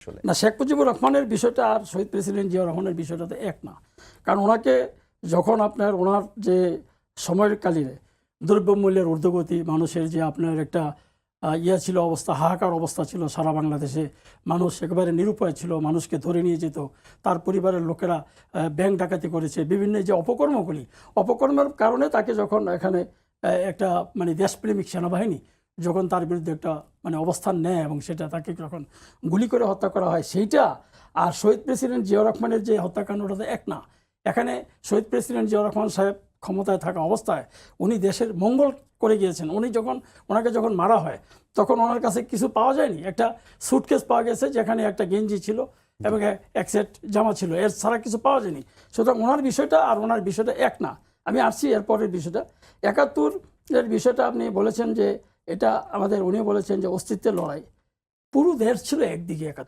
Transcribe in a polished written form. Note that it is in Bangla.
আসলে? না, শেখ মুজিবুর রহমানের বিষয়টা আর শহীদ প্রেসিডেন্ট জিয়াউর রহমানের বিষয়টা তো এক না। কারণ ওনাকে যখন আপনার ওনার যে সময়ের কালীনে দ্রব্যমূল্যের ঊর্ধ্বগতি, মানুষের যে আপনার একটা ছিল অবস্থা, হাহাকার অবস্থা ছিল সারা বাংলাদেশে, মানুষ একেবারে নিরুপায় ছিল, মানুষকে ধরে নিয়ে যেত, তার পরিবারের লোকেরা ব্যাংক ডাকাতি করেছে, বিভিন্ন যে অপকর্মের কারণে তাকে যখন এখানে একটা মানে দেশপ্রেমিক সেনাবাহিনী যখন তার বিরুদ্ধে একটা মানে অবস্থান নেয় এবং সেটা তাকে যখন গুলি করে হত্যা করা হয়, সেইটা আর শহীদ প্রেসিডেন্ট জিয়াউর রহমানের যে হত্যাকাণ্ডটা তো এক না। এখানে শহীদ প্রেসিডেন্ট জিয়াউর রহমান সাহেব ক্ষমতায় থাকা অবস্থায় উনি দেশের মঙ্গল করে গিয়েছেন। ওনাকে যখন মারা হয় তখন ওনার কাছে কিছু পাওয়া যায়নি। একটা সুটকেস পাওয়া গেছে যেখানে একটা গেঞ্জি ছিল এবং এক সেট জামা ছিল, এর ছাড়া কিছু পাওয়া যায়নি। সুতরাং ওনার বিষয়টা আর ওনার বিষয়টা এক না। আমি আসছি এরপরের বিষয়টা। ৭১-এর বিষয়টা আপনি বলেছেন যে এটা আমাদের, উনি বলেছেন যে অস্তিত্বের লড়াই। পুরো দেশ ছিল একদিকে ৭১।